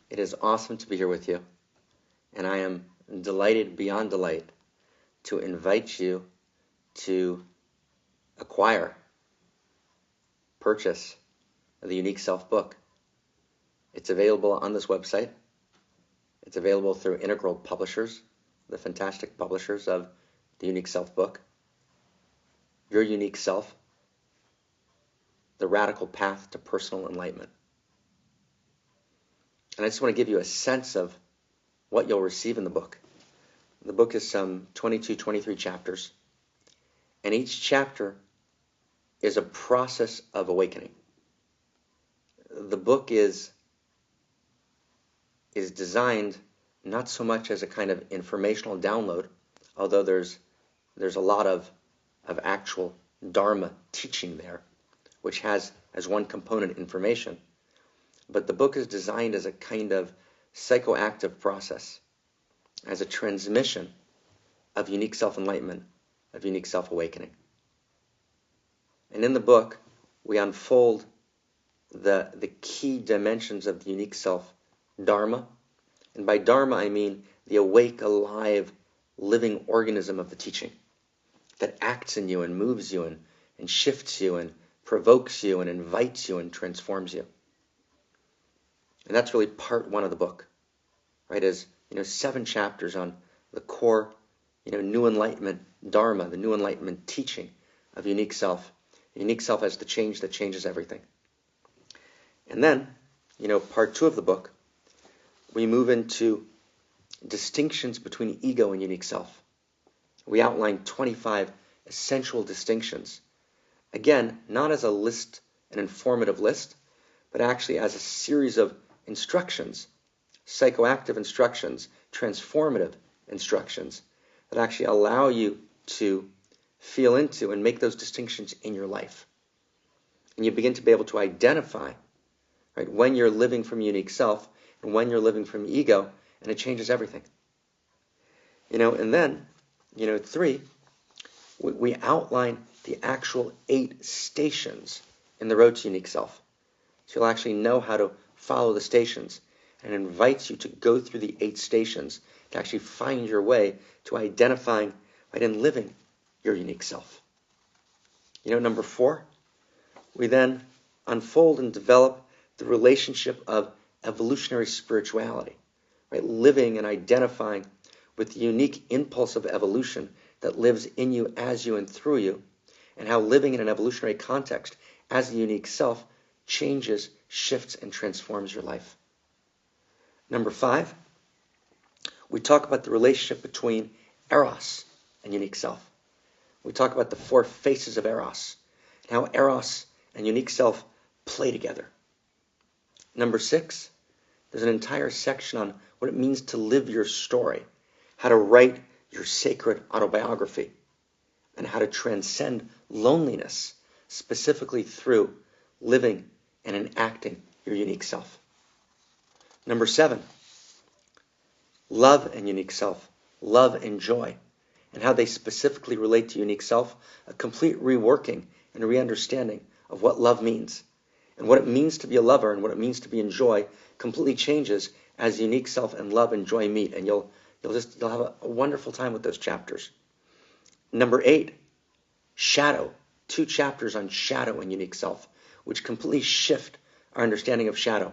It is awesome to be here with you, and I am delighted beyond delight to invite you to purchase the Unique Self book. It's available on this website. It's available through Integral Publishers, the fantastic publishers of the Unique Self book. Your Unique Self, the radical path to personal enlightenment. And I just want to give you a sense of what you'll receive in the book. The book is some 22, 23 chapters, and each chapter is a process of awakening. The book is designed not so much as a kind of informational download, although there's a lot of actual Dharma teaching there, which has as one component information. But the book is designed as a kind of psychoactive process, as a transmission of unique self-enlightenment, of unique self-awakening. And in the book, we unfold the key dimensions of the unique self-dharma. And by dharma, I mean the awake, alive, living organism of the teaching that acts in you and moves you and shifts you and provokes you and invites you and transforms you. And that's really part one of the book, right? Is 7 chapters on the core, new enlightenment dharma, the new enlightenment teaching of unique self. Unique self as the change that changes everything. And then, part 2 of the book, we move into distinctions between ego and unique self. We outline 25 essential distinctions. Again, not as a list, an informative list, but actually as a series of instructions, psychoactive instructions, transformative instructions that actually allow you to feel into and make those distinctions in your life. And you begin to be able to identify, right, when you're living from unique self and when you're living from ego, and it changes everything. And then, 3, we outline the actual 8 stations in the road to unique self. So you'll actually know how to follow the stations, and it invites you to go through the 8 stations to actually find your way to identifying, right, and living your unique self. Number 4, we then unfold and develop the relationship of evolutionary spirituality, right? Living and identifying with the unique impulse of evolution that lives in you, as you, and through you, and how living in an evolutionary context as the unique self changes, shifts, and transforms your life. Number 5, we talk about the relationship between Eros and unique self. We talk about the 4 faces of Eros, and how Eros and unique self play together. Number 6, there's an entire section on what it means to live your story, how to write your sacred autobiography, and how to transcend loneliness, specifically through living and enacting your unique self. Number 7, love and unique self, love and joy, and how they specifically relate to unique self, a complete reworking and re-understanding of what love means. And what it means to be a lover and what it means to be in joy completely changes as unique self and love and joy meet, and you'll have a wonderful time with those chapters. Number 8, shadow, 2 chapters on shadow and unique self, which completely shift our understanding of shadow.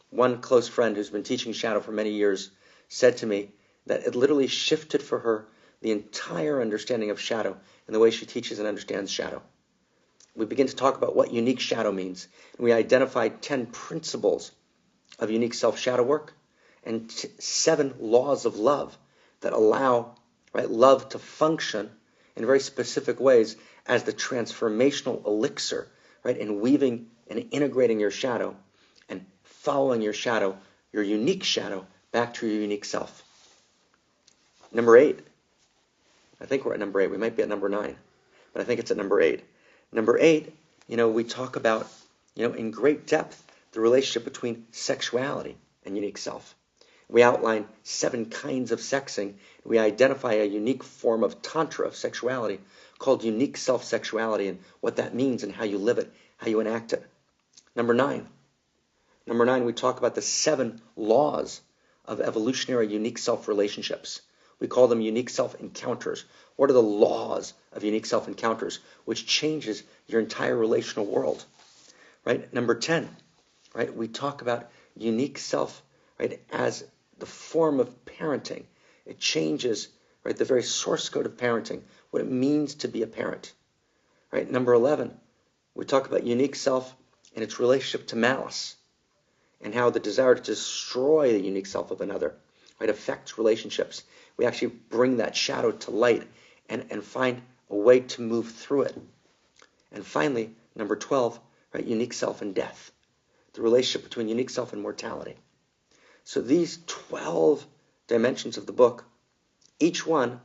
One close friend who's been teaching shadow for many years said to me that it literally shifted for her the entire understanding of shadow and the way she teaches and understands shadow. We begin to talk about what unique shadow means, and we identified 10 principles of unique self-shadow work and 7 laws of love that allow, right, love to function in very specific ways as the transformational elixir, right, in weaving and integrating your shadow and following your shadow, your unique shadow, back to your unique self. Number 8. I think we're at number 8. We might be at number 9, but I think it's at number 8. Number 8, we talk about, in great depth, the relationship between sexuality and unique self. We outline 7 kinds of sexing. We identify a unique form of tantra, of sexuality, called unique self-sexuality, and what that means and how you live it, how you enact it. Number 9, Number 9, we talk about the 7 laws of evolutionary unique self relationships. We call them unique self encounters. What are the laws of unique self encounters, which changes your entire relational world? Right? Number 10, right? We talk about unique self, right, as the form of parenting. It changes, right, the very source code of parenting, what it means to be a parent. Right? Number 11, we talk about unique self and its relationship to malice, and how the desire to destroy the unique self of another, right, affects relationships. We actually bring that shadow to light and find a way to move through it. And finally, number 12, right, unique self and death, the relationship between unique self and mortality. So these 12 dimensions of the book, each one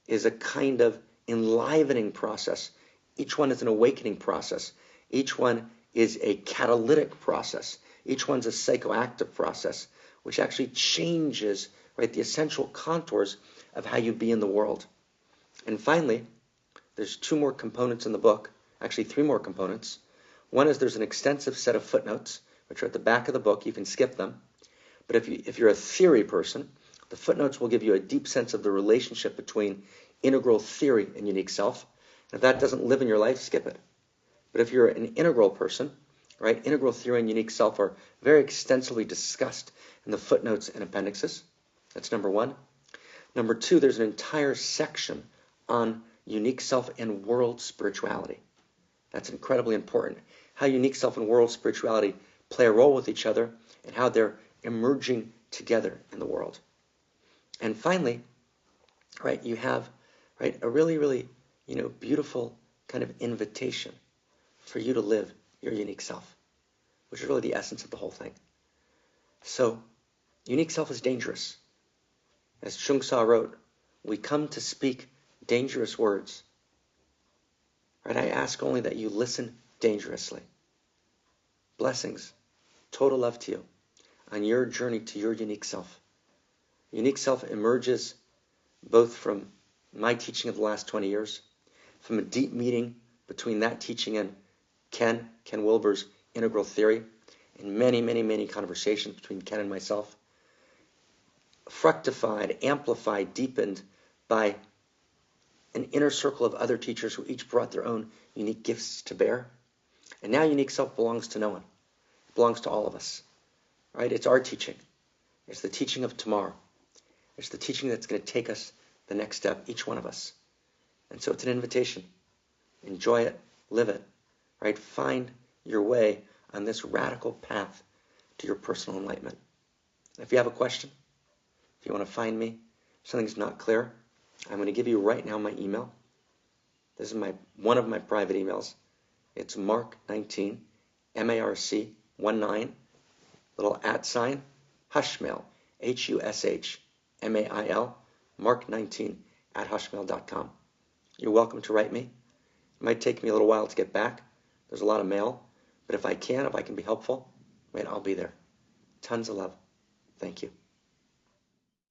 is a kind of enlivening process. Each one is an awakening process. Each one is a catalytic process. Each one's a psychoactive process, which actually changes, right, the essential contours of how you be in the world. And finally, there's 2 more components in the book, actually 3 more components. One is there's an extensive set of footnotes, which are at the back of the book. You can skip them. But if you're a theory person, the footnotes will give you a deep sense of the relationship between integral theory and unique self. And if that doesn't live in your life, skip it. But if you're an integral person, right, integral theory and unique self are very extensively discussed in the footnotes and appendixes. That's number 1. Number 2, there's an entire section on unique self and world spirituality. That's incredibly important. How unique self and world spirituality play a role with each other and how they're emerging together in the world. And finally, right, you have, right, a really, really, beautiful kind of invitation for you to live your unique self, which is really the essence of the whole thing. So, unique self is dangerous. As Chung Sa wrote, we come to speak dangerous words. Right? I ask only that you listen dangerously. Blessings, total love to you on your journey to your unique self. Unique self emerges both from my teaching of the last 20 years, from a deep meeting between that teaching and Ken Wilber's integral theory, and many, many, many conversations between Ken and myself, fructified, amplified, deepened by an inner circle of other teachers who each brought their own unique gifts to bear. And now unique self belongs to no one. It belongs to all of us. Right? It's our teaching. It's the teaching of tomorrow. It's the teaching that's going to take us the next step, each one of us. And so it's an invitation. Enjoy it. Live it. Right? Find your way on this radical path to your personal enlightenment. If you have a question, if you want to find me, if something's not clear, I'm going to give you right now my email. This is one of my private emails. It's Marc19, MARC19, little @ Hushmail, HUSHMAIL, Marc19 @hushmail.com. You're welcome to write me. It might take me a little while to get back. There's a lot of mail. But if I can be helpful, I'll be there. Tons of love. Thank you.